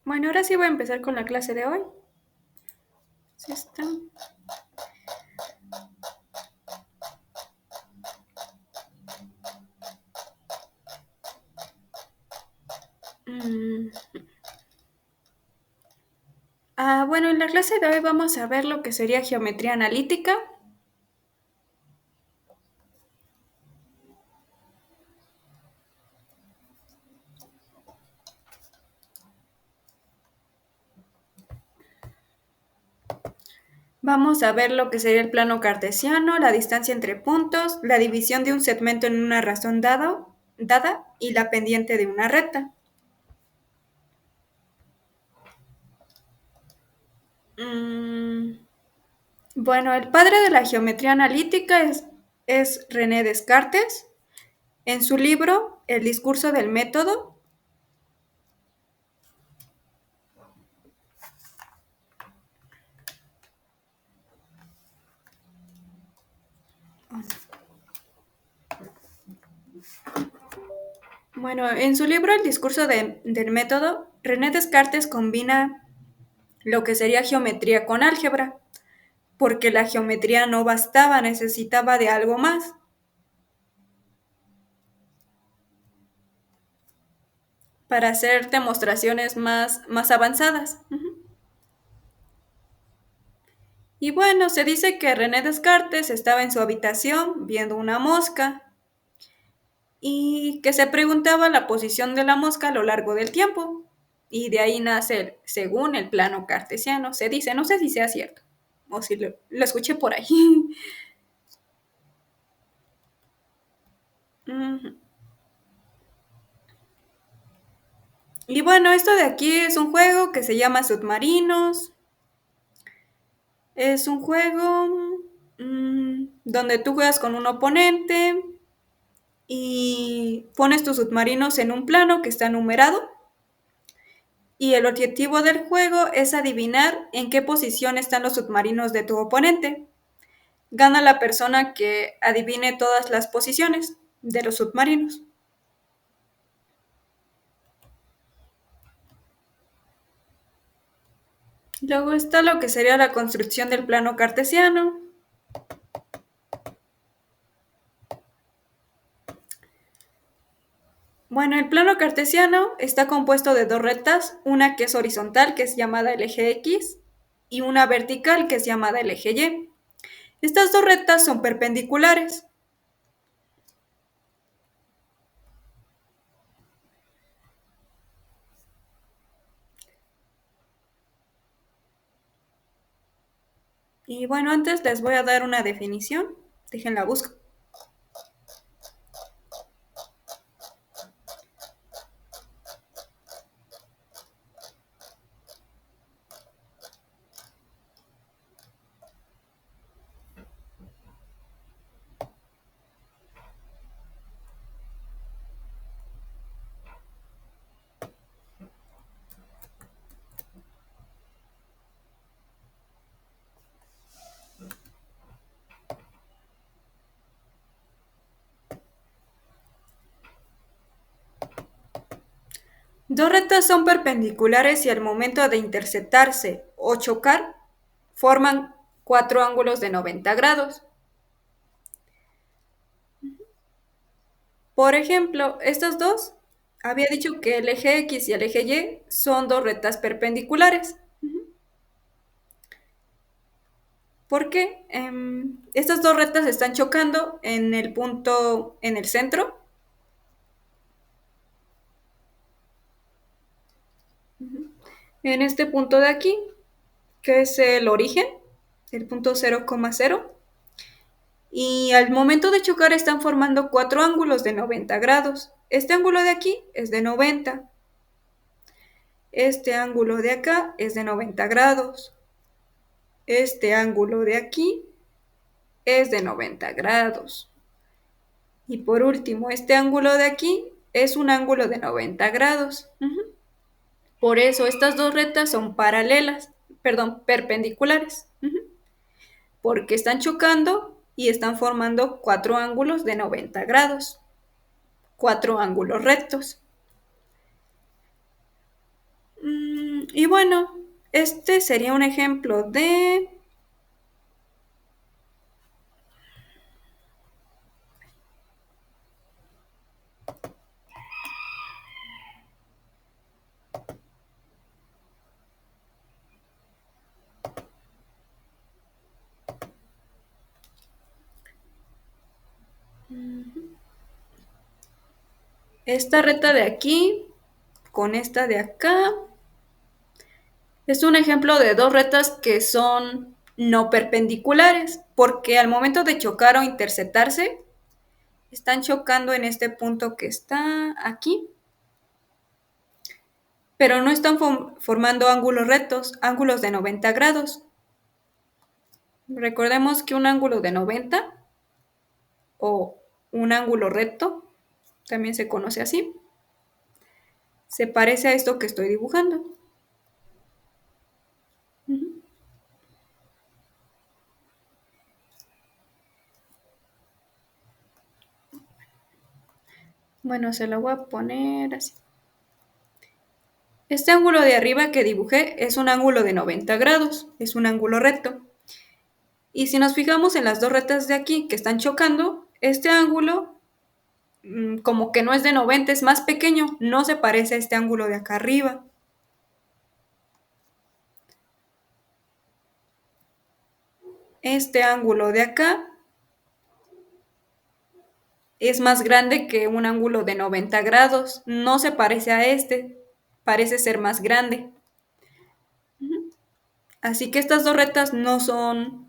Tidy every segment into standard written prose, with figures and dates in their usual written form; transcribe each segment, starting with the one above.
Bueno, ahora sí voy a empezar con la clase de hoy. Sí está. Mm, bueno, en la clase de hoy vamos a ver lo que sería geometría analítica. Vamos a ver lo que sería el plano cartesiano, la distancia entre puntos, la división de un segmento en una razón dada y la pendiente de una recta. Bueno, el padre de la geometría analítica es René Descartes. En su libro, El discurso del método, Bueno, en su libro El discurso del método, René Descartes combina lo que sería geometría con álgebra, porque la geometría no bastaba, necesitaba de algo más para hacer demostraciones más avanzadas. Y bueno, se dice que René Descartes estaba en su habitación viendo una mosca y que se preguntaba la posición de la mosca a lo largo del tiempo. Y de ahí nace, según el plano cartesiano, se dice, no sé si sea cierto, o si lo escuché por ahí. Y bueno, esto de aquí es un juego que se llama Submarinos. Es un juego donde tú juegas con un oponente y pones tus submarinos en un plano que está numerado. Y el objetivo del juego es adivinar en qué posición están los submarinos de tu oponente. Gana la persona que adivine todas las posiciones de los submarinos. Luego está lo que sería la construcción del plano cartesiano. Bueno, el plano cartesiano está compuesto de dos rectas, una que es horizontal, que es llamada el eje X, y una vertical, que es llamada el eje Y. Estas dos rectas son perpendiculares. Y bueno, antes les voy a dar una definición. Déjenla busco. Dos rectas son perpendiculares y al momento de interceptarse o chocar, forman cuatro ángulos de 90 grados. Por ejemplo, estos dos, había dicho que el eje X y el eje Y son dos rectas perpendiculares. Porque estas dos rectas están chocando en el punto, en el centro. En este punto de aquí, que es el origen, el punto 0,0. Y al momento de chocar están formando cuatro ángulos de 90 grados. Este ángulo de aquí es de 90. Este ángulo de acá es de 90 grados. Este ángulo de aquí es de 90 grados. Y por último, este ángulo de aquí es un ángulo de 90 grados. Por eso estas dos rectas son paralelas, perdón, perpendiculares, porque están chocando y están formando cuatro ángulos de 90 grados, cuatro ángulos rectos. Y bueno, este sería un ejemplo de... Esta recta de aquí con esta de acá. Es un ejemplo de dos rectas que son no perpendiculares, porque al momento de chocar o interceptarse, están chocando en este punto que está aquí, pero no están formando ángulos rectos, ángulos de 90 grados. Recordemos que un ángulo de 90 o un ángulo recto, también se conoce así, se parece a esto que estoy dibujando. Bueno, se lo voy a poner así. Este ángulo de arriba que dibujé es un ángulo de 90 grados, es un ángulo recto. Y si nos fijamos en las dos rectas de aquí que están chocando, este ángulo como que no es de 90, es más pequeño, no se parece a este ángulo de acá arriba. Este ángulo de acá es más grande que un ángulo de 90 grados, no se parece a este, parece ser más grande. Así que estas dos rectas no son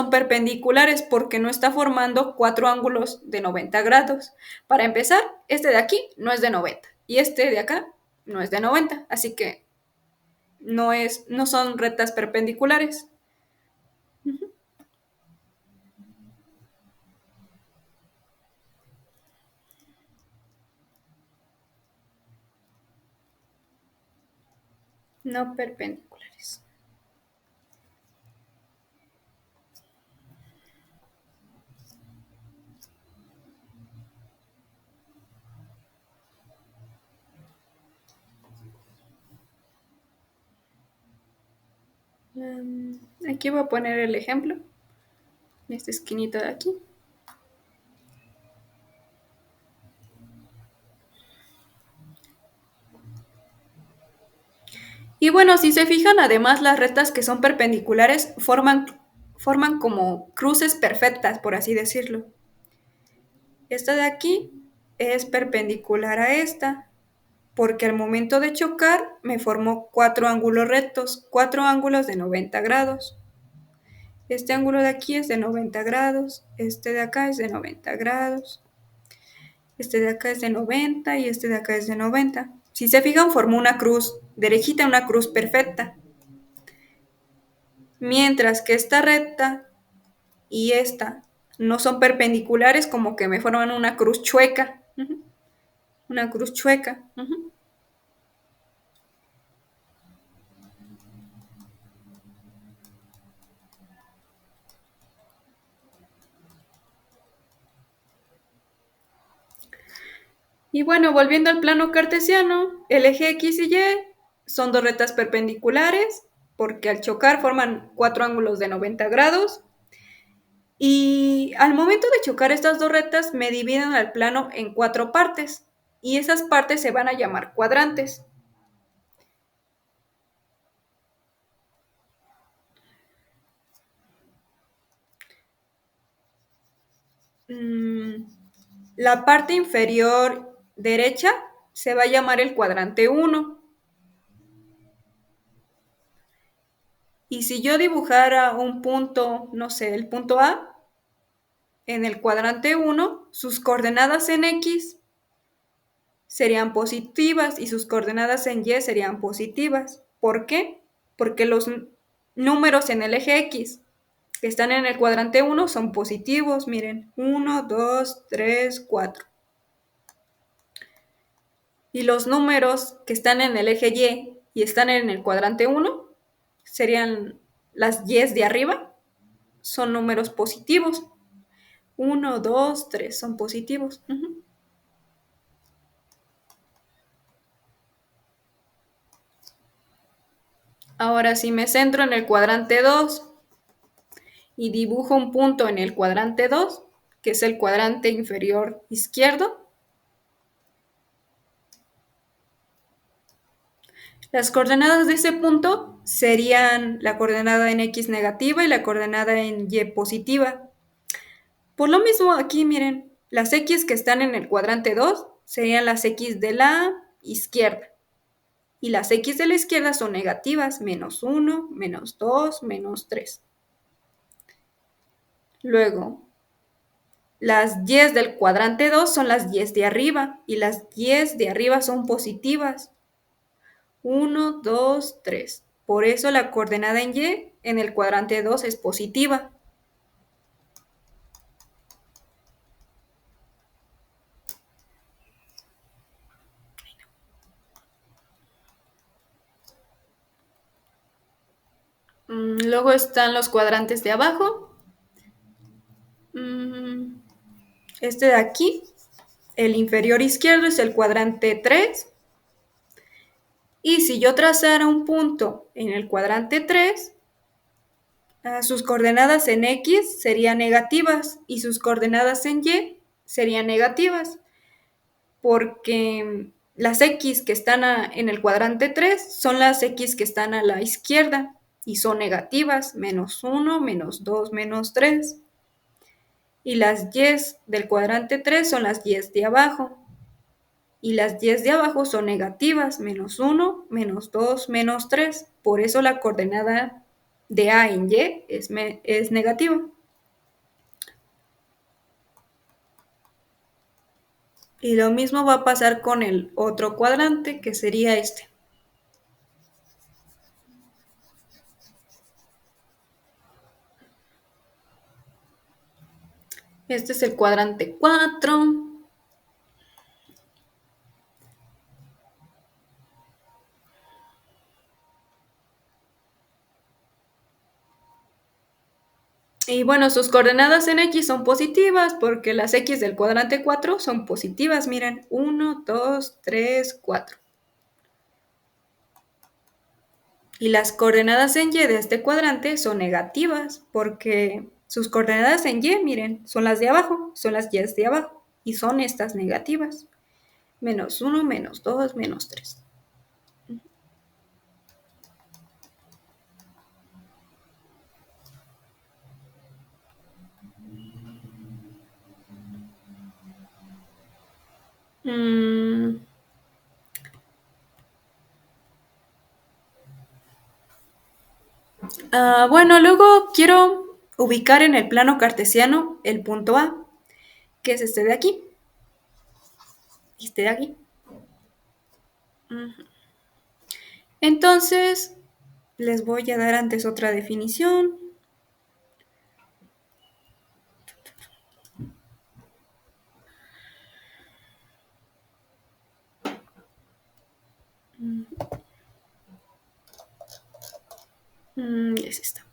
perpendiculares porque no está formando cuatro ángulos de 90 grados. Para empezar, este de aquí no es de 90 y este de acá no es de 90, así que no son rectas perpendiculares. No perpendiculares. Aquí voy a poner el ejemplo. Esta esquinita de aquí. Y bueno, si se fijan, además las rectas que son perpendiculares forman como cruces perfectas, por así decirlo. Esta de aquí es perpendicular a esta, porque al momento de chocar me formó cuatro ángulos rectos, cuatro ángulos de 90 grados. Este ángulo de aquí es de 90 grados, este de acá es de 90 grados, este de acá es de 90 y este de acá es de 90. Si se fijan, formó una cruz derechita, una cruz perfecta. Mientras que esta recta y esta no son perpendiculares, como que me forman una cruz chueca. Una cruz chueca. Y bueno, volviendo al plano cartesiano, el eje X y Y son dos rectas perpendiculares porque al chocar forman cuatro ángulos de 90 grados. Y al momento de chocar estas dos rectas me dividen al plano en cuatro partes y esas partes se van a llamar cuadrantes. La parte inferior derecha se va a llamar el cuadrante 1. Y si yo dibujara un punto, no sé, el punto A, en el cuadrante 1, sus coordenadas en X serían positivas y sus coordenadas en Y serían positivas. ¿Por qué? Porque los números en el eje X que están en el cuadrante 1 son positivos. Miren, 1, 2, 3, 4. Y los números que están en el eje Y están en el cuadrante 1 serían las Y de arriba, son números positivos. 1, 2, 3 son positivos. Ahora si me centro en el cuadrante 2 y dibujo un punto en el cuadrante 2, que es el cuadrante inferior izquierdo, las coordenadas de ese punto serían la coordenada en X negativa y la coordenada en Y positiva. Por lo mismo, aquí miren, las X que están en el cuadrante 2 serían las X de la izquierda. Y las X de la izquierda son negativas, -1, -2, -3. Luego, las Y del cuadrante 2 son las Y de arriba y las Y de arriba son positivas. 1, 2, 3. Por eso la coordenada en Y en el cuadrante 2 es positiva. Luego están los cuadrantes de abajo. Este de aquí, el inferior izquierdo es el cuadrante 3. Y si yo trazara un punto en el cuadrante 3, sus coordenadas en X serían negativas y sus coordenadas en Y serían negativas, porque las X que están en el cuadrante 3 son las X que están a la izquierda y son negativas, -1, -2, -3. Y las Y del cuadrante 3 son las Y de abajo. Y las Y de abajo son negativas, -1, -2, -3. Por eso la coordenada de A en Y es negativa. Y lo mismo va a pasar con el otro cuadrante, que sería este. Este es el cuadrante 4. Y bueno, sus coordenadas en X son positivas porque las X del cuadrante 4 son positivas. Miren, 1, 2, 3, 4. Y las coordenadas en Y de este cuadrante son negativas porque sus coordenadas en Y, miren, son las de abajo, son las Y de abajo. Y son estas negativas. -1, -2, -3. Bueno, luego quiero ubicar en el plano cartesiano el punto A, que es este de aquí. Este de aquí. Entonces, les voy a dar antes otra definición. Es esta.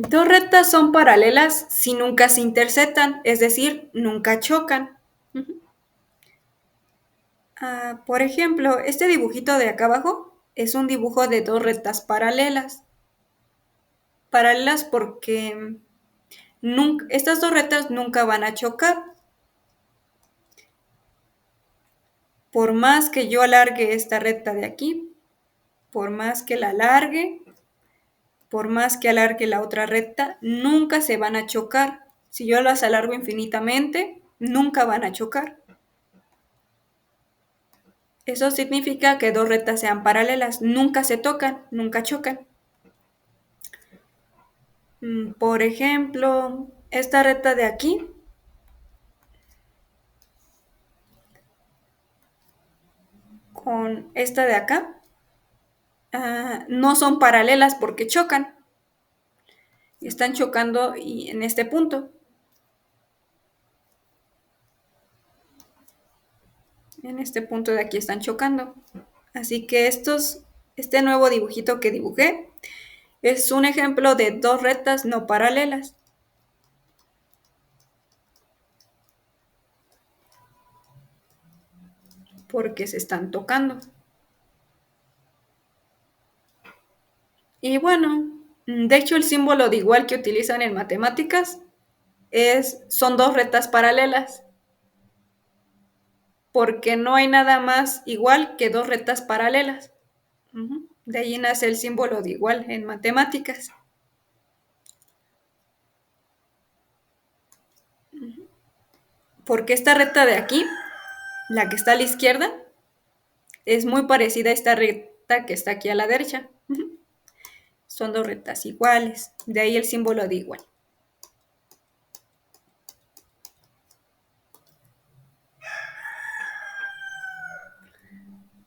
Dos rectas son paralelas si nunca se interceptan, es decir, nunca chocan. Por ejemplo, este dibujito de acá abajo es un dibujo de dos rectas paralelas. Paralelas porque estas dos rectas nunca van a chocar. Por más que yo alargue esta recta de aquí, por más que la alargue, por más que alargue la otra recta, nunca se van a chocar. Si yo las alargo infinitamente, nunca van a chocar. Eso significa que dos rectas sean paralelas, nunca se tocan, nunca chocan. Por ejemplo, esta recta de aquí con esta de acá no son paralelas porque chocan. Están chocando en este punto. En este punto de aquí están chocando. Así que este nuevo dibujito que dibujé es un ejemplo de dos rectas no paralelas. Porque se están tocando. Y bueno, de hecho el símbolo de igual que utilizan en matemáticas son dos rectas paralelas. Porque no hay nada más igual que dos rectas paralelas. De ahí nace el símbolo de igual en matemáticas. Porque esta recta de aquí, la que está a la izquierda, es muy parecida a esta recta que está aquí a la derecha. Son dos rectas iguales. De ahí el símbolo de igual.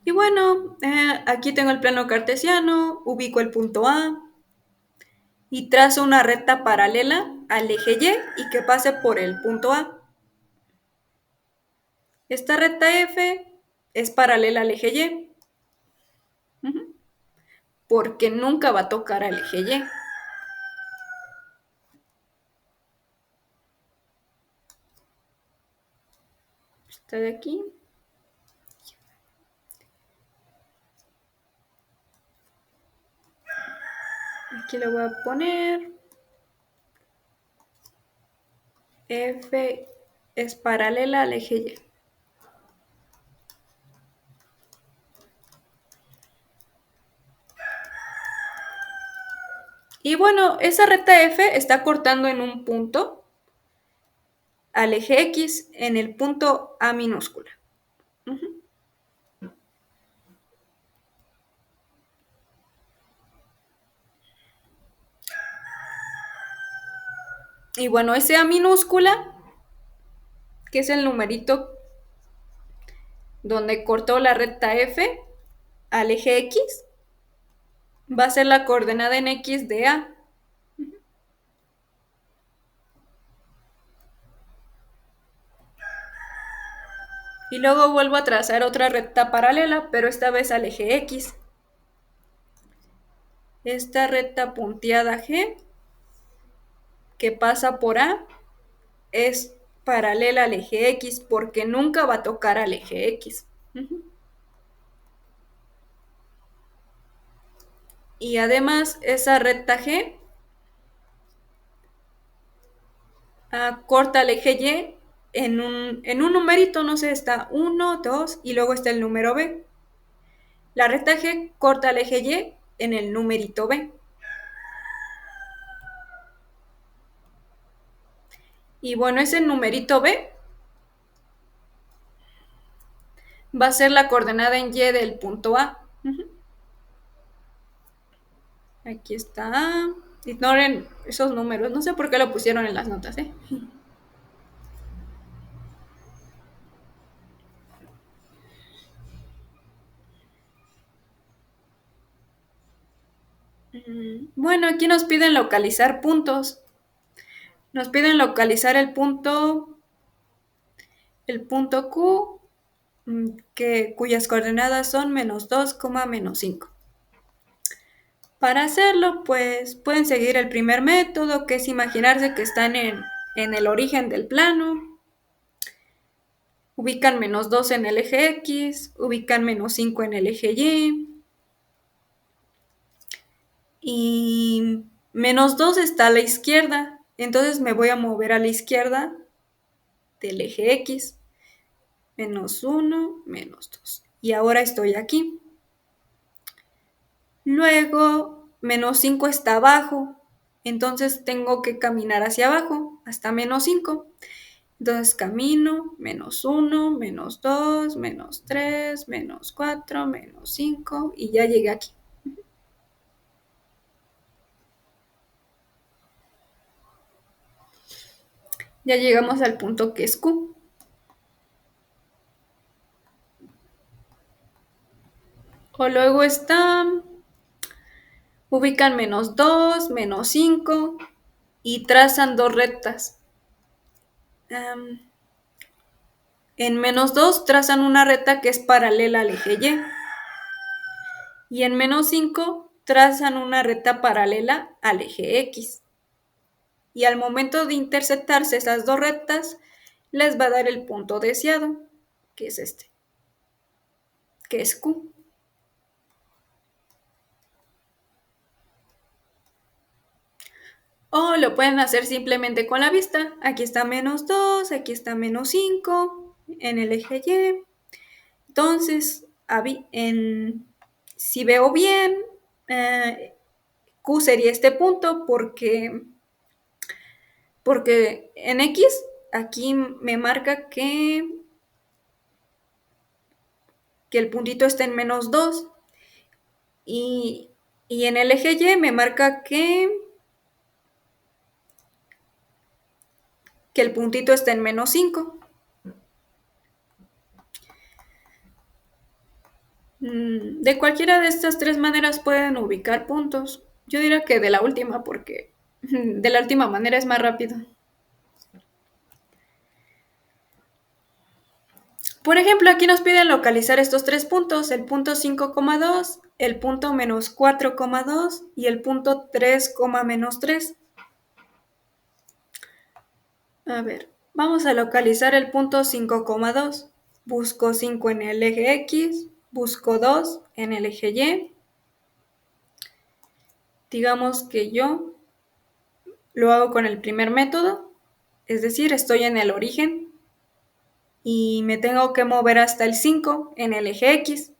Y bueno, aquí tengo el plano cartesiano, ubico el punto A y trazo una recta paralela al eje Y y que pase por el punto A. Esta recta F es paralela al eje Y, porque nunca va a tocar al eje Y. Esta de aquí. Aquí le voy a poner F es paralela al eje Y. Y bueno, esa recta F está cortando en un punto al eje X en el punto A minúscula. Y bueno, ese A minúscula, que es el numerito donde cortó la recta F al eje X, va a ser la coordenada en X de A. Y luego vuelvo a trazar otra recta paralela, pero esta vez al eje X. Esta recta punteada G, que pasa por A, es paralela al eje X porque nunca va a tocar al eje X. Y además esa recta G corta el eje Y en un numerito, no sé, está 1, 2 y luego está el número B. La recta G corta el eje Y en el numerito B. Y bueno, ese numerito B va a ser la coordenada en Y del punto A. Aquí está. Ignoren esos números. No sé por qué lo pusieron en las notas, ¿eh? Bueno, aquí nos piden localizar puntos. Nos piden localizar el punto Q, cuyas coordenadas son -2, -5. Para hacerlo, pues pueden seguir el primer método, que es imaginarse que están en el origen del plano. Ubican -2 en el eje X, ubican -5 en el eje Y. Y -2 está a la izquierda, entonces me voy a mover a la izquierda del eje X. -1, -2. Y ahora estoy aquí. Luego, -5 está abajo, entonces tengo que caminar hacia abajo hasta -5. Entonces camino -1, -2, -3, -4, -5 y ya llegué aquí. Ya llegamos al punto que es Q. O luego está, ubican -2, -5 y trazan dos rectas. En -2 trazan una recta que es paralela al eje Y. Y en -5 trazan una recta paralela al eje X. Y al momento de intersectarse esas dos rectas, les va a dar el punto deseado, que es este, que es Q. O lo pueden hacer simplemente con la vista. Aquí está -2, aquí está -5 en el eje Y. Entonces, si veo bien, Q sería este punto porque en X aquí me marca que el puntito está en -2 y, y en el eje Y me marca que el puntito está en -5. De cualquiera de estas tres maneras pueden ubicar puntos. Yo diría que de la última, porque de la última manera es más rápido. Por ejemplo, aquí nos piden localizar estos tres puntos, el punto 5,2, el punto -4,2 y el punto 3, -3. A ver, vamos a localizar el punto 5,2. Busco 5 en el eje X, busco 2 en el eje Y. Digamos que yo lo hago con el primer método, es decir, estoy en el origen y me tengo que mover hasta el 5 en el eje X.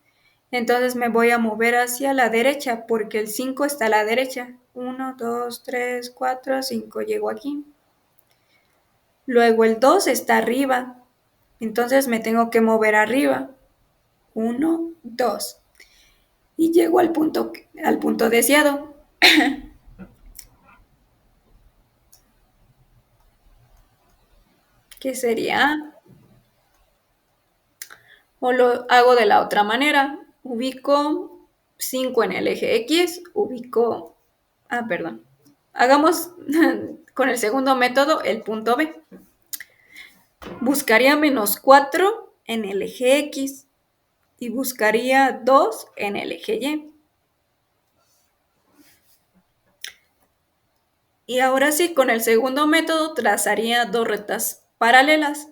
Entonces me voy a mover hacia la derecha porque el 5 está a la derecha. 1, 2, 3, 4, 5, llego aquí. Luego el 2 está arriba, entonces me tengo que mover arriba. 1, 2. Y llego al punto deseado. Que sería, o lo hago de la otra manera. Ubico 5 en el eje X, perdón. Hagamos con el segundo método el punto B. Buscaría -4 en el eje X y buscaría 2 en el eje Y. Y ahora sí, con el segundo método trazaría dos rectas paralelas.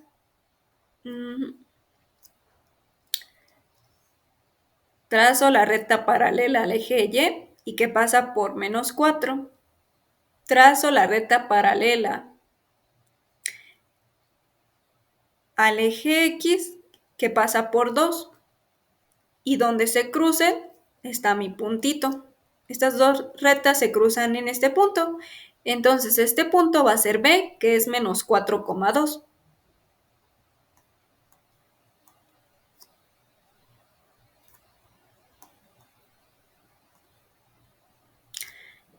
Trazo la recta paralela al eje Y que pasa por -4. Trazo la recta paralela al eje X que pasa por 2. Y donde se crucen está mi puntito. Estas dos rectas se cruzan en este punto. Entonces este punto va a ser B, que es -4,2.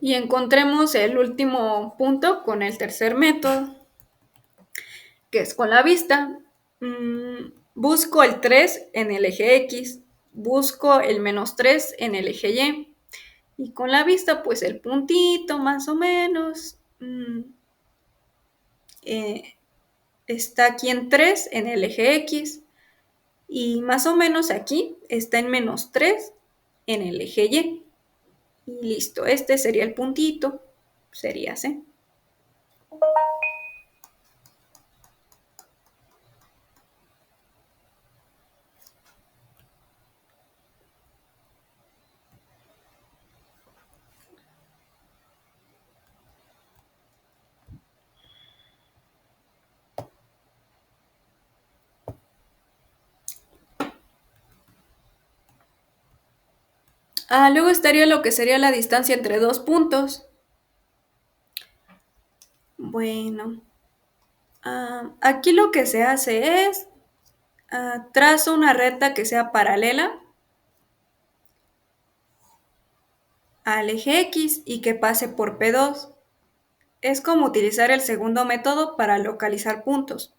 Y encontremos el último punto con el tercer método, que es con la vista. Busco el 3 en el eje X, busco el -3 en el eje Y. Y con la vista, pues el puntito más o menos está aquí en 3 en el eje X. Y más o menos aquí está en -3 en el eje Y. Y listo, este sería el puntito, sería C. Luego estaría lo que sería la distancia entre dos puntos. Bueno, aquí lo que se hace es trazo una recta que sea paralela al eje X y que pase por P2. Es como utilizar el segundo método para localizar puntos.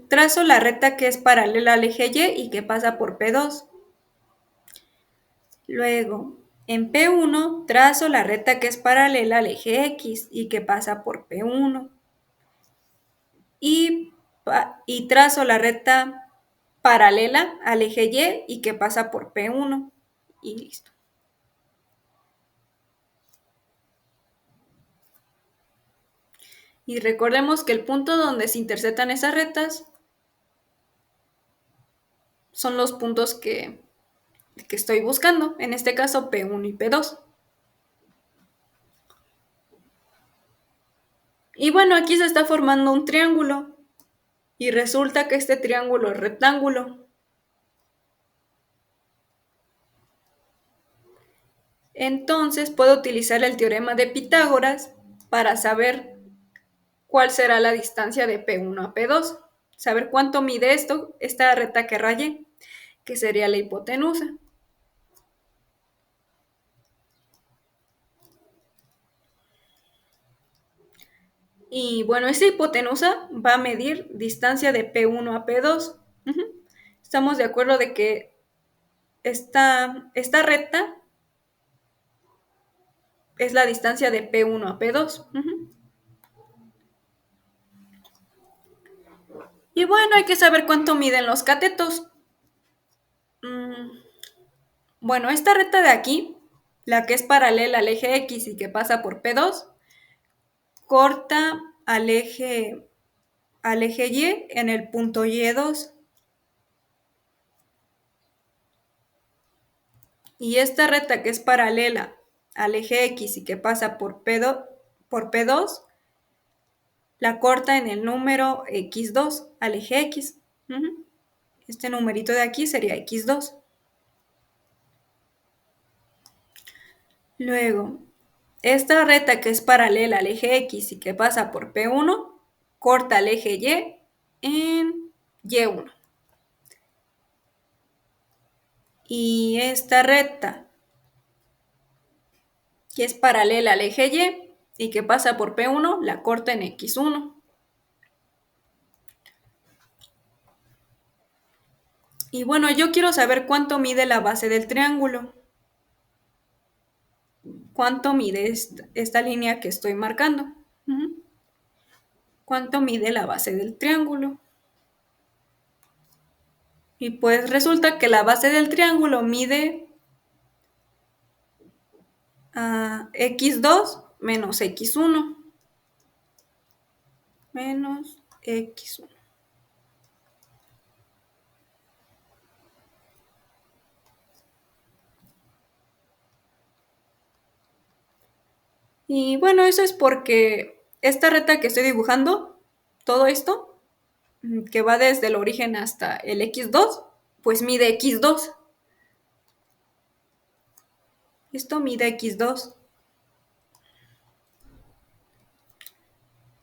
Trazo la recta que es paralela al eje Y y que pasa por P2. Luego, En P1 trazo la recta que es paralela al eje X y que pasa por P1. Y trazo la recta paralela al eje Y que pasa por P1. Y listo. Y recordemos que el punto donde se interceptan esas rectas son los puntos que estoy buscando, en este caso P1 y P2. Y bueno, aquí se está formando un triángulo y resulta que este triángulo es rectángulo. Entonces puedo utilizar el teorema de Pitágoras para saber cuál será la distancia de P1 a P2. Saber cuánto mide esta recta que rayé, que sería la hipotenusa. Y bueno, esta hipotenusa va a medir distancia de P1 a P2. Estamos de acuerdo de que esta recta es la distancia de P1 a P2. Y bueno, hay que saber cuánto miden los catetos. Bueno, esta recta de aquí, la que es paralela al eje X y que pasa por P2, corta al eje Y en el punto Y2. Y esta recta que es paralela al eje X y que pasa por P2 la corta en el número X2 al eje X. Este numerito de aquí sería X2. Luego, esta recta que es paralela al eje X y que pasa por P1, corta al eje Y en Y1. Y esta recta que es paralela al eje Y que pasa por P1, la corta en X1. Y bueno, yo quiero saber cuánto mide la base del triángulo. ¿Cuánto mide esta línea que estoy marcando? ¿Cuánto mide la base del triángulo? Y pues resulta que la base del triángulo mide x2 menos x1. Menos x1. Y bueno, eso es porque esta recta que estoy dibujando, todo esto, que va desde el origen hasta el x2, pues mide x2. Esto mide x2.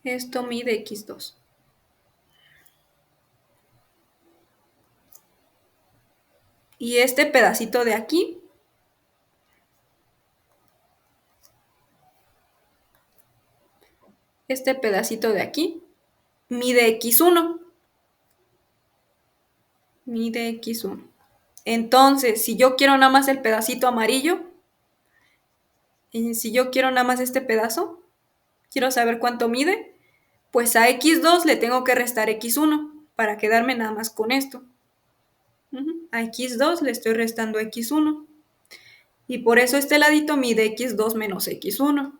Esto mide x2. Y este pedacito de aquí mide x1. Mide x1. Entonces, si yo quiero nada más el pedacito amarillo, y si yo quiero nada más este pedazo, quiero saber cuánto mide, pues a x2 le tengo que restar x1 para quedarme nada más con esto. A x2 le estoy restando x1. Y por eso este ladito mide x2 menos x1.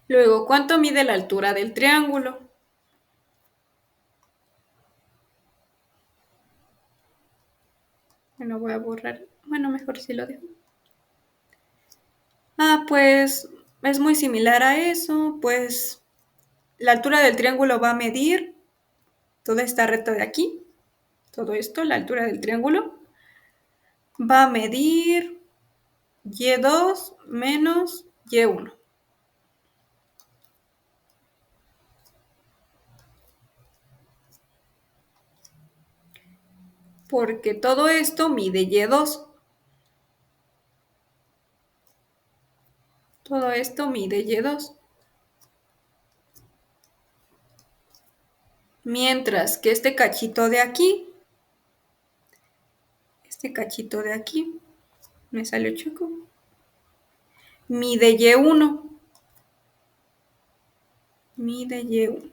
Luego, ¿cuánto mide la altura del triángulo? Bueno, voy a borrar. Bueno, mejor si lo dejo. Pues es muy similar a eso. Pues la altura del triángulo va a medir toda esta recta de aquí. Todo esto, la altura del triángulo, va a medir y2 menos y1. Porque todo esto mide y2. Todo esto mide y2. Mientras que este cachito de aquí este cachito de aquí, me salió chueco, mide Y1. Mide Y1.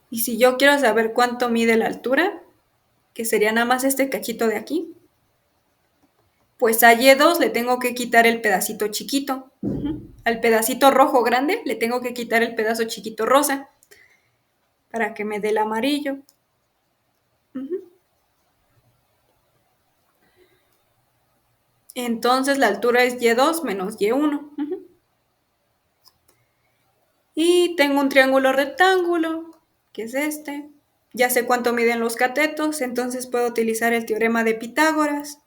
Y si yo quiero saber cuánto mide la altura, que sería nada más este cachito de aquí, pues a Y2 le tengo que quitar el pedacito chiquito. Al pedacito rojo grande le tengo que quitar el pedazo chiquito rosa para que me dé el amarillo. Entonces la altura es Y2 menos Y1. Y tengo un triángulo rectángulo, que es este. Ya sé cuánto miden los catetos, entonces puedo utilizar el teorema de Pitágoras.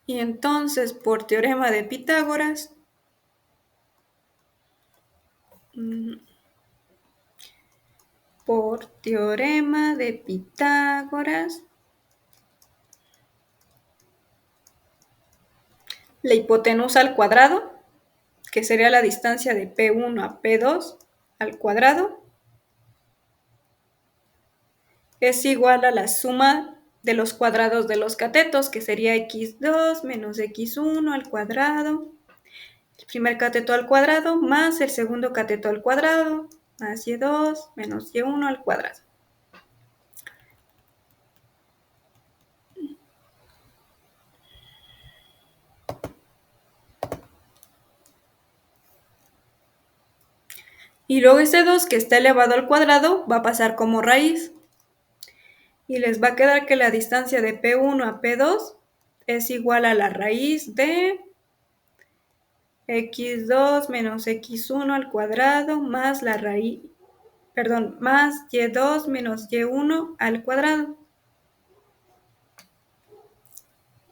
Y entonces, por teorema de Pitágoras, la hipotenusa al cuadrado, que sería la distancia de P1 a P2 al cuadrado, es igual a la suma de los cuadrados de los catetos, que sería x2 menos x1 al cuadrado, el primer cateto al cuadrado más el segundo cateto al cuadrado, más y2 menos y1 al cuadrado. Y luego ese 2 que está elevado al cuadrado va a pasar como raíz. Y les va a quedar que la distancia de P1 a P2 es igual a la raíz de x2 menos x1 al cuadrado más la raíz, más y2 menos y1 al cuadrado.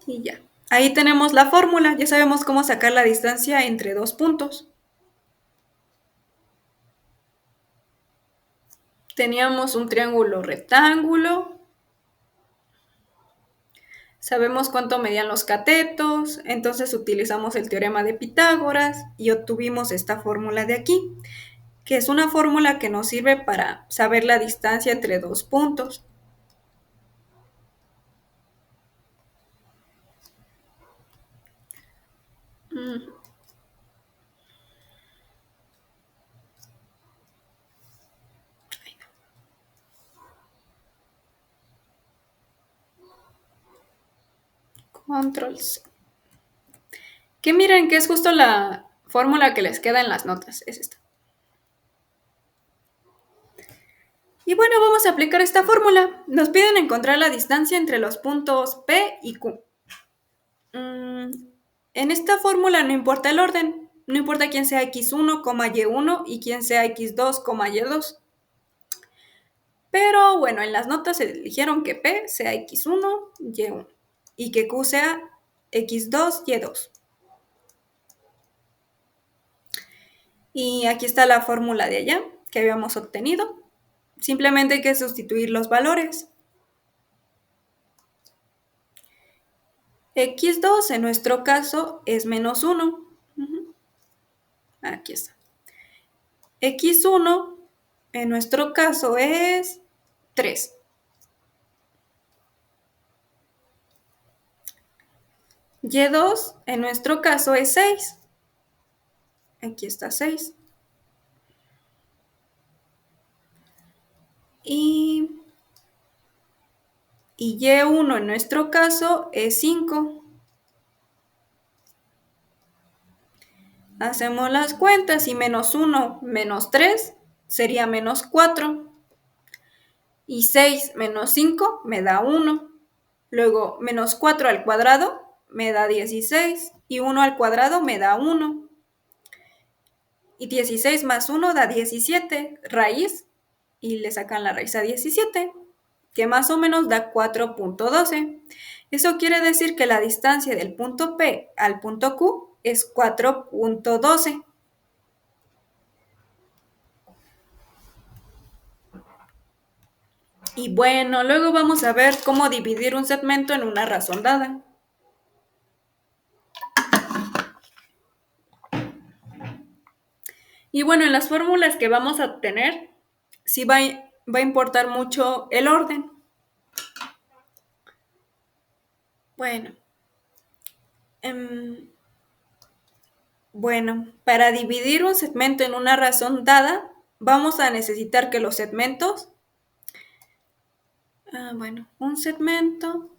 Y ya. Ahí tenemos la fórmula, ya sabemos cómo sacar la distancia entre dos puntos. Teníamos un triángulo rectángulo. Sabemos cuánto medían los catetos, entonces utilizamos el teorema de Pitágoras y obtuvimos esta fórmula de aquí, que es una fórmula que nos sirve para saber la distancia entre dos puntos. Control C. Que miren que es justo la fórmula que les queda en las notas, es esta. Y bueno, vamos a aplicar esta fórmula. Nos piden encontrar la distancia entre los puntos P y Q. En esta fórmula no importa el orden, no importa quién sea x1, y1 y quién sea x2, y2. Pero bueno, en las notas se eligieron que P sea x1, y1 y que Q sea x2, y2. Y aquí está la fórmula de allá que habíamos obtenido. Simplemente hay que sustituir los valores. x2 en nuestro caso es menos 1. Aquí está. x1 en nuestro caso es 3. Y2 en nuestro caso es 6. Aquí está 6. Y Y1 en nuestro caso es 5. Hacemos las cuentas y menos 1 menos 3 sería menos 4. Y 6 menos 5 me da 1. Luego, menos 4 al cuadrado me da 16. Y 1 al cuadrado me da 1. Y 16 más 1 da 17. Raíz. Y le sacan la raíz a 17. Que más o menos da 4.12. Eso quiere decir que la distancia del punto P al punto Q es 4.12. Y bueno, luego vamos a ver cómo dividir un segmento en una razón dada. Y bueno, en las fórmulas que vamos a obtener, sí va va a importar mucho el orden. Bueno, em, bueno, para dividir un segmento en una razón dada, vamos a necesitar que los segmentos, un segmento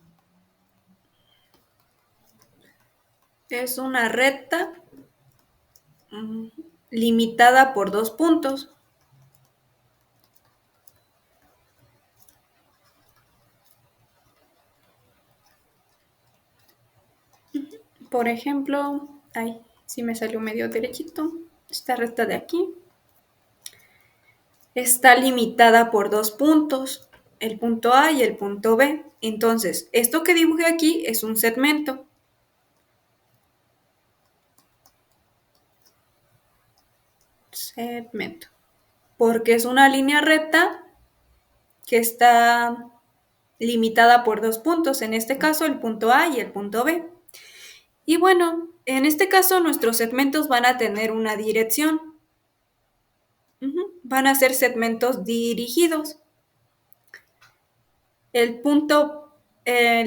es una recta mm, limitada por dos puntos. Por ejemplo, ay, sí me salió medio derechito. Esta recta de aquí está limitada por dos puntos, el punto A y el punto B. Entonces, esto que dibujé aquí es un segmento. Segmento. Porque es una línea recta que está limitada por dos puntos, en este caso el punto A y el punto B. Y bueno, en este caso nuestros segmentos van a tener una dirección. Van a ser segmentos dirigidos. El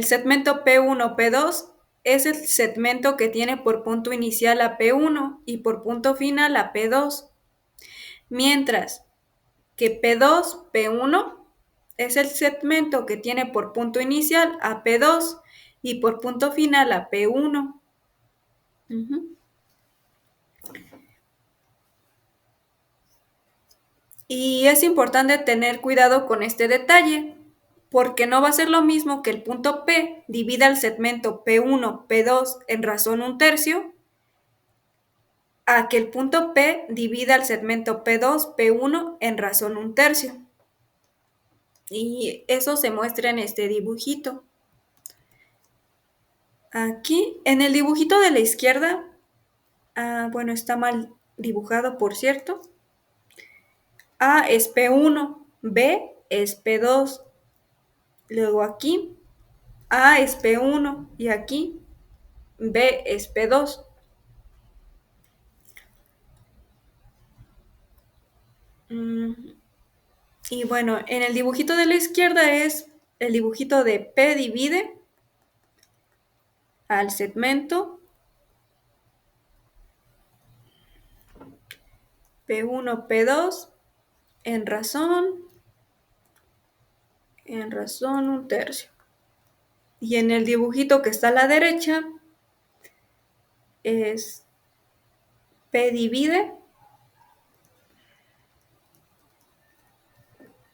segmento P1, P2 es el segmento que tiene por punto inicial a P1 y por punto final a P2. Mientras que P2, P1 es el segmento que tiene por punto inicial a P2 y por punto final a P1. Y es importante tener cuidado con este detalle, porque no va a ser lo mismo que el punto P divida el segmento P1, P2 en razón un tercio, a que el punto P divida el segmento P2, P1 en razón un tercio. Y eso se muestra en este dibujito. Aquí, en el dibujito de la izquierda, bueno, está mal dibujado, por cierto. A es P1, B es P2. Luego aquí, A es P1 y aquí B es P2. Y bueno, en el dibujito de la izquierda es el dibujito de P divide al segmento P1, P2 en razón un tercio. Y en el dibujito que está a la derecha es P divide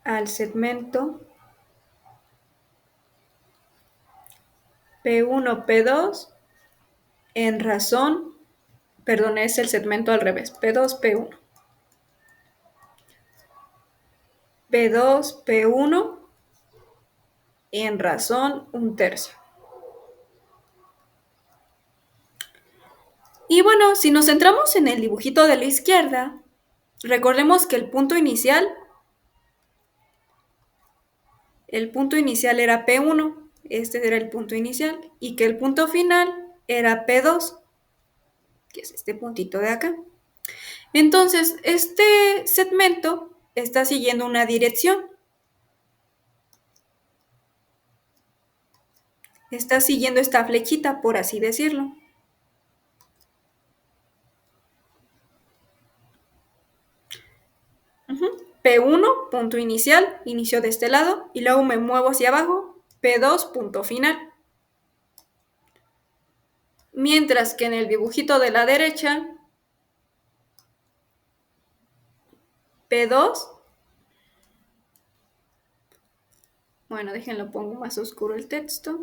al segmento P1, P2 en razón, perdón, es el segmento al revés, P2, P1. P2, P1 en razón un tercio. Y bueno, si nos centramos en el dibujito de la izquierda, recordemos que el punto inicial era P1, este era el punto inicial, y que el punto final era P2, que es este puntito de acá. Entonces, este segmento está siguiendo una dirección. Está siguiendo esta flechita, por así decirlo. P1, punto inicial, inicio de este lado, y luego me muevo hacia abajo, P2, punto final. Mientras que en el dibujito de la derecha, P2, bueno, déjenlo, pongo más oscuro el texto.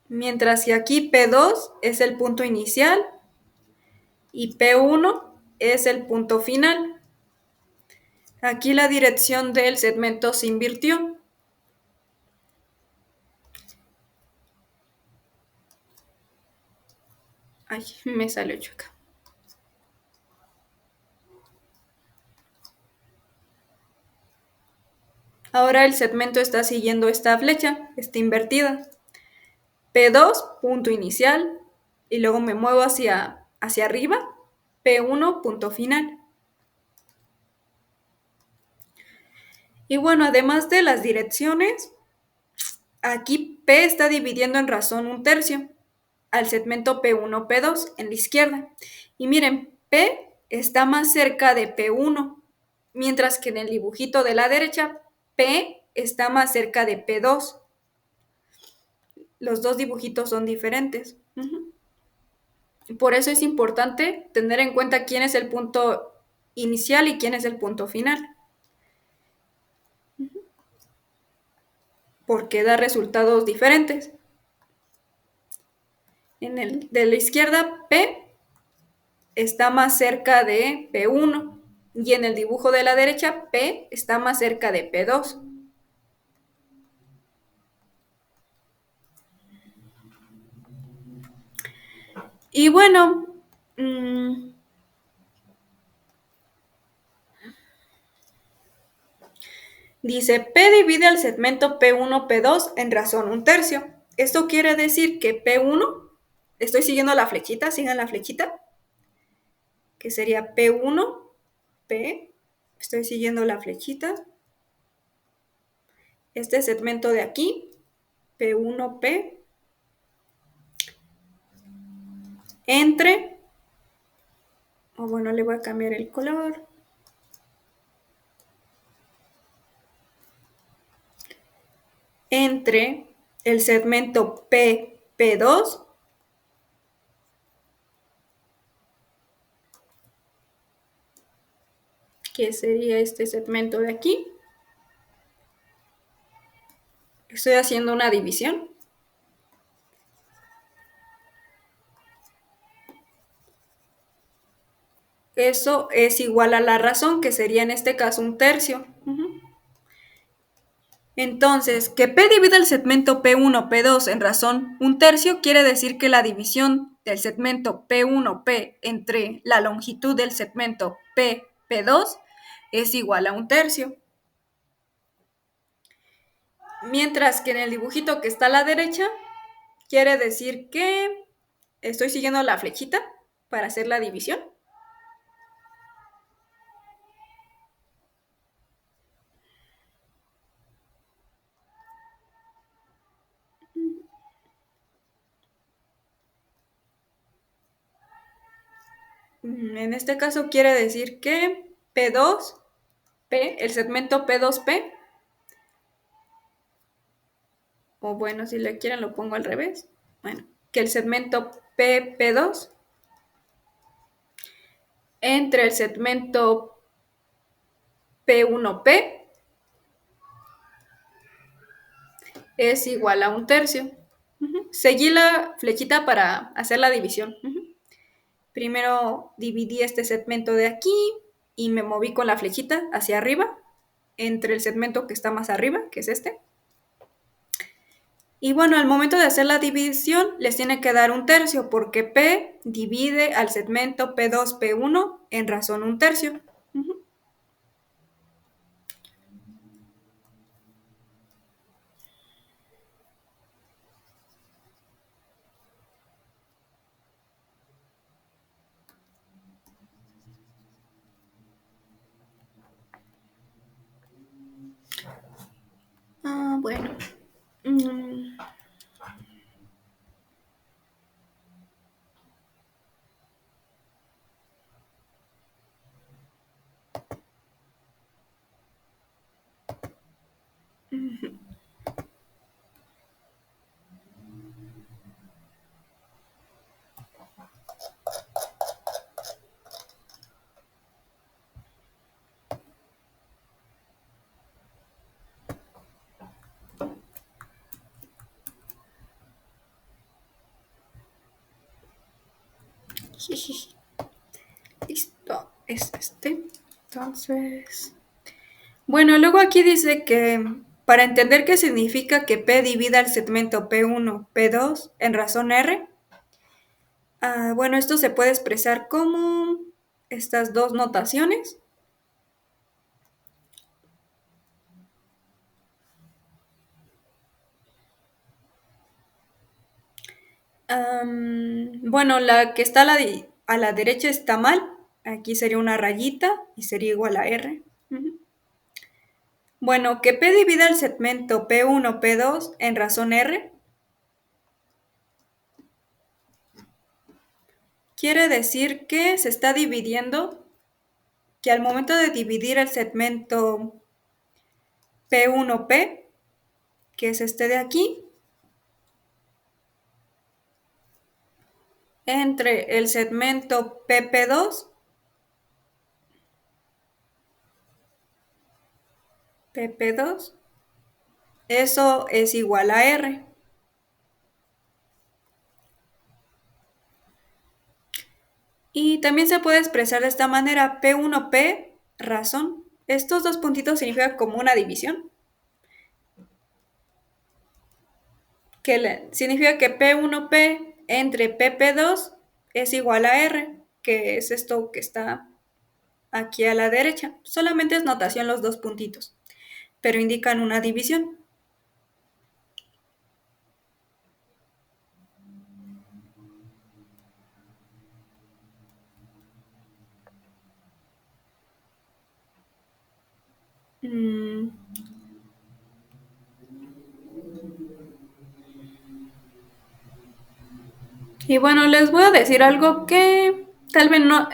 Mientras que aquí P2 es el punto inicial y P1 es el punto final. Aquí la dirección del segmento se invirtió. Ay, me salió chueca. Ahora el segmento está siguiendo esta flecha, está invertida. P2, punto inicial, y luego me muevo hacia arriba, P1, punto final. Y bueno, además de las direcciones, aquí P está dividiendo en razón un tercio al segmento P1, P2 en la izquierda. Y miren, P está más cerca de P1, mientras que en el dibujito de la derecha, P está más cerca de P2. Los dos dibujitos son diferentes. Por eso es importante tener en cuenta quién es el punto inicial y quién es el punto final, porque da resultados diferentes. En el de la izquierda, P está más cerca de P1 y en el dibujo de la derecha, P está más cerca de P2. Y bueno, dice P divide al segmento P1, P2 en razón un tercio. Esto quiere decir que P1, estoy siguiendo la flechita, sigan la flechita, que sería P1, P, estoy siguiendo la flechita. Este segmento de aquí, P1, P, entre, o bueno, le voy a cambiar el color. Entre el segmento P, P2, que sería este segmento de aquí. Estoy haciendo una división. Eso es igual a la razón, que sería en este caso un tercio. Entonces, que P divida el segmento P1, P2 en razón un tercio quiere decir que la división del segmento P1, P entre la longitud del segmento P, P2 es igual a un tercio. Mientras que en el dibujito que está a la derecha, quiere decir que estoy siguiendo la flechita para hacer la división. En este caso quiere decir que P2, P, el segmento P2P, o bueno, si le quieren lo pongo al revés. Bueno, que el segmento PP2 entre el segmento P1P es igual a un tercio. Seguí la flechita para hacer la división. Primero dividí este segmento de aquí y me moví con la flechita hacia arriba, entre el segmento que está más arriba, que es este. Y bueno, al momento de hacer la división, les tiene que dar un tercio, porque P divide al segmento P2, P1 en razón un tercio. Bueno. Listo, es este. Entonces, bueno, luego aquí dice que para entender qué significa que P divida el segmento P1, P2 en razón R, bueno, esto se puede expresar como estas dos notaciones. Bueno, la que está a la derecha está mal. Aquí sería una rayita y sería igual a R. Ujú. Bueno, que P divida el segmento P1, P2 en razón R, quiere decir que se está dividiendo, que al momento de dividir el segmento P1P, que es este de aquí, entre el segmento PP2, PP2, eso es igual a R. Y también se puede expresar de esta manera, P1P, razón. Estos dos puntitos significan como una división, que significa que P1P entre PP2 es igual a R, que es esto que está aquí a la derecha. Solamente es notación los dos puntitos, pero indican una división. Mm, Y bueno, les voy a decir algo que tal vez no,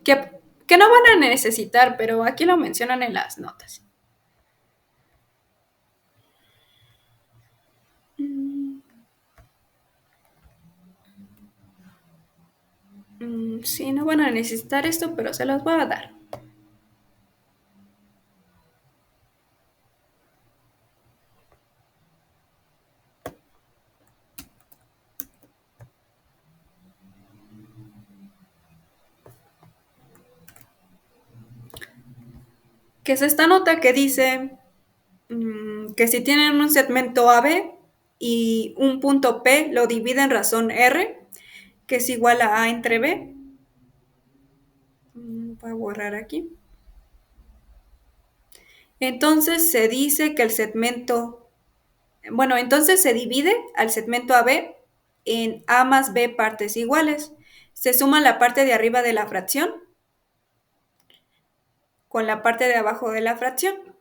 que, que no van a necesitar, pero aquí lo mencionan en las notas. Sí, no van a necesitar esto, pero se los voy a dar. Que es esta nota que dice que si tienen un segmento AB y un punto P lo divide en razón R, que es igual a entre B. Voy a borrar aquí. Entonces se dice que el segmento, bueno, entonces se divide al segmento AB en A más B partes iguales. Se suma la parte de arriba de la fracción con la parte de abajo de la fracción.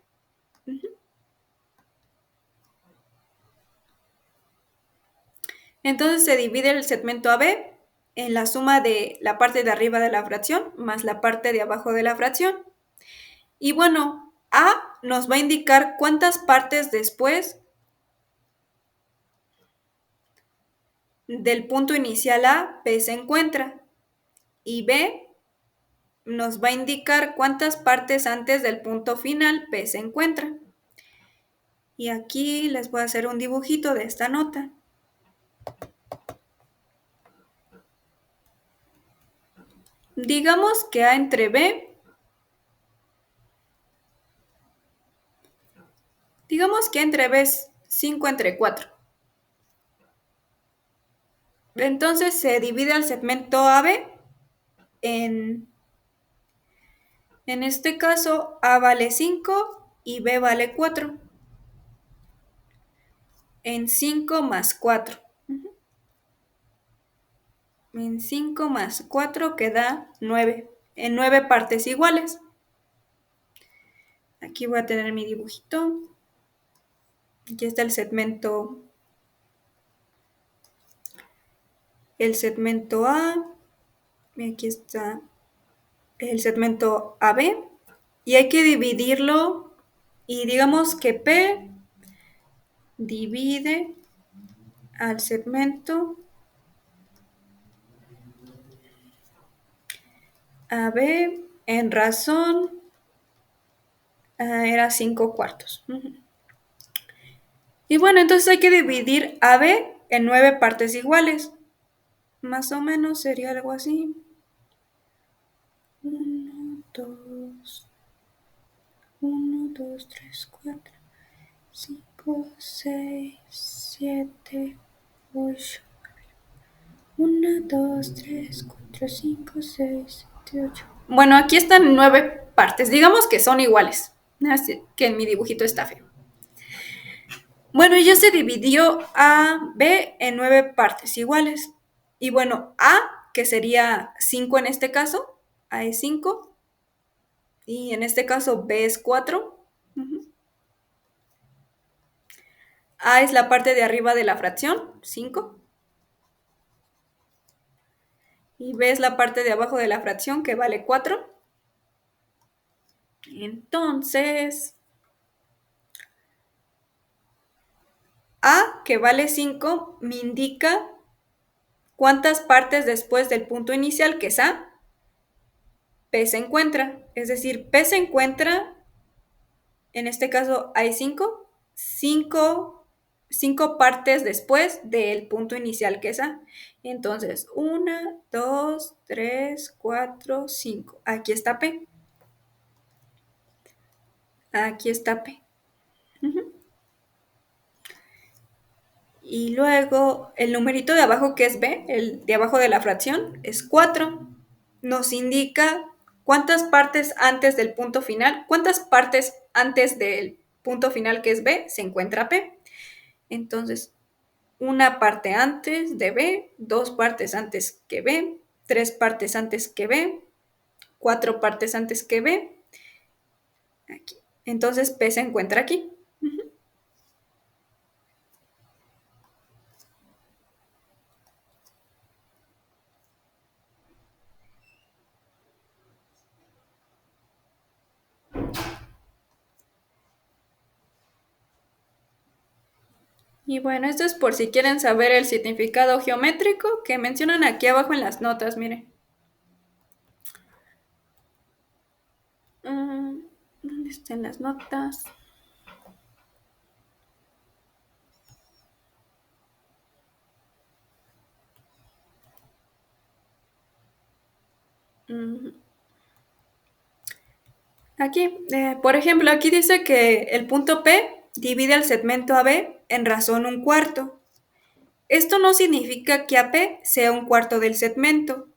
Entonces se divide el segmento AB en la suma de la parte de arriba de la fracción más la parte de abajo de la fracción. Y bueno, A nos va a indicar cuántas partes después del punto inicial A, P se encuentra. Y B nos va a indicar cuántas partes antes del punto final P se encuentra. Y aquí les voy a hacer un dibujito de esta nota. Digamos que A entre B, digamos que A entre B es 5 entre 4. Entonces se divide el segmento AB en este caso A vale 5 y B vale 4. En 5 más 4. En 5 más 4 queda 9. En 9 partes iguales. Aquí voy a tener mi dibujito. Aquí está el segmento A. Y aquí está el segmento AB. Y hay que dividirlo. Y digamos que P divide al segmento AB en razón era 5 cuartos. Y bueno, entonces hay que dividir AB en 9 partes iguales. Más o menos sería algo así. 1, 2, 1, 2, 3, 4, 5, 6, 7, 8. 1, 2, 3, 4, 5, 6, 7, 8. Bueno, aquí están 9 partes. Digamos que son iguales. Así que en mi dibujito está feo. Bueno, ya se dividió A, B en 9 partes iguales. Y bueno, A, que sería 5 en este caso, A es 5, y en este caso B es 4. A es la parte de arriba de la fracción, 5. Y B es la parte de abajo de la fracción, que vale 4. Entonces, A, que vale 5, me indica cuántas partes después del punto inicial, que es A, P se encuentra. Es decir, P se encuentra, en este caso hay 5 partes después del punto inicial, que es A. Entonces, 1, 2, 3, 4, 5. Aquí está P. Aquí está P. Y luego el numerito de abajo, que es B, el de abajo de la fracción, es 4. Nos indica cuántas partes antes del punto final, cuántas partes antes del punto final, que es B, se encuentra P. Entonces, una parte antes de B, 2 partes antes que B, 3 partes antes que B, 4 partes antes que B. Aquí. Entonces, P se encuentra aquí. Y bueno, esto es por si quieren saber el significado geométrico que mencionan aquí abajo en las notas, miren. ¿Dónde están las notas? Aquí, por ejemplo, aquí dice que el punto P divide el segmento AB en razón un cuarto. Esto no significa que AP sea un cuarto del segmento.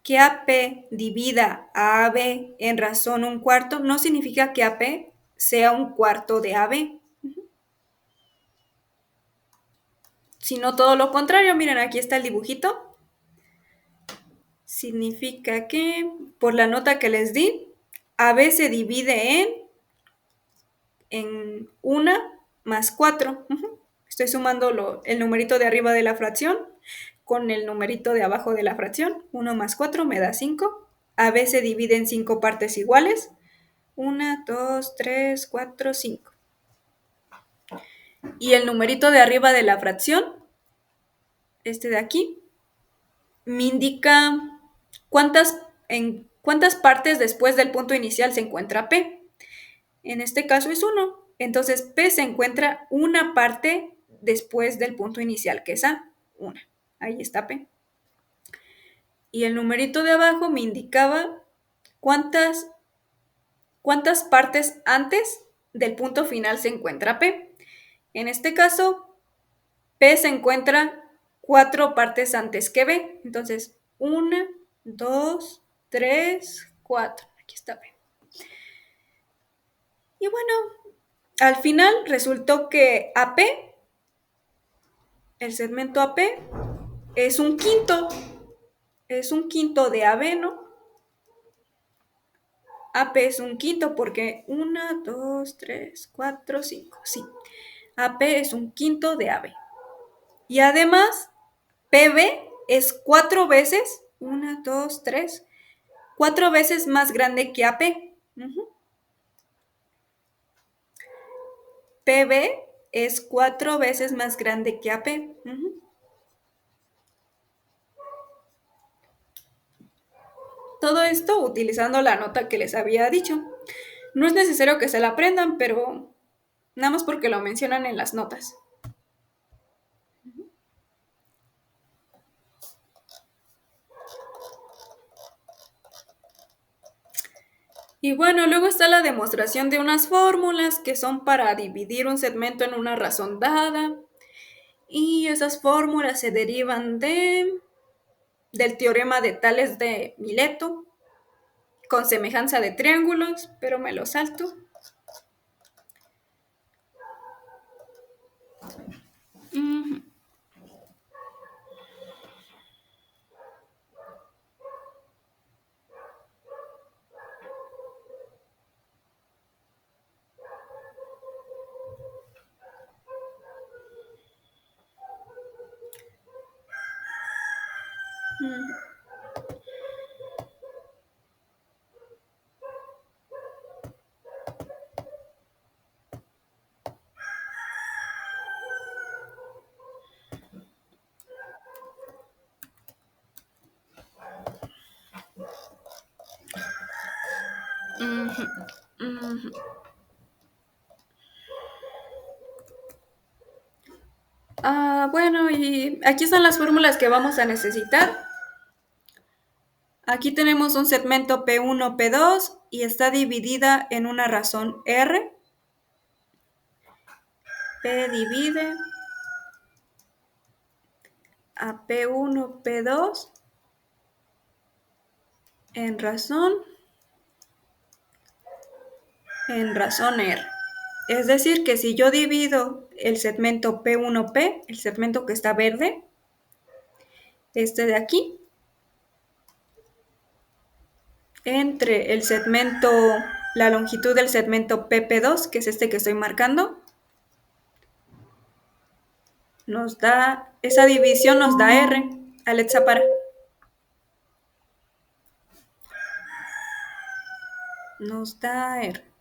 Que AP divida a AB en razón un cuarto no significa que AP sea un cuarto de AB. Sino todo lo contrario. Miren, aquí está el dibujito. Significa que, por la nota que les di, AB se divide en 1 más 4. Estoy sumando el numerito de arriba de la fracción con el numerito de abajo de la fracción. 1 más 4 me da 5. AB se divide en 5 partes iguales. 1, 2, 3, 4, 5. Y el numerito de arriba de la fracción, este de aquí, me indica en cuántas partes después del punto inicial se encuentra P. En este caso es 1. Entonces P se encuentra una parte después del punto inicial, que es A. 1. Ahí está P. Y el numerito de abajo me indicaba cuántas partes antes del punto final se encuentra P. En este caso, P se encuentra 4 partes antes que B. Entonces, 1, 2, 3, 4. Aquí está P. Y bueno, al final resultó que AP, el segmento AP, es un quinto. Es un quinto de AB, ¿no? AP es un quinto porque 1, 2, 3, 4, 5. Sí. AP es un quinto de AB. Y además, PB es 4 veces, 1, 2, 3, 4 veces más grande que AP. PB es 4 veces más grande que AP. Todo esto utilizando la nota que les había dicho. No es necesario que se la aprendan, pero nada más porque lo mencionan en las notas. Y bueno, luego está la demostración de unas fórmulas que son para dividir un segmento en una razón dada. Y esas fórmulas se derivan del teorema de Tales de Mileto, con semejanza de triángulos, pero me lo salto. Ujú, ujú. Bueno, y aquí están las fórmulas que vamos a necesitar. Aquí tenemos un segmento P1, P2 y está dividida en una razón R. P divide a P1, P2 en razón R. Es decir, que si yo divido el segmento P1P, el segmento que está verde, este de aquí, entre el segmento, la longitud del segmento PP2, que es este que estoy marcando, nos da, esa división nos da R. Alexa, para. Nos da R.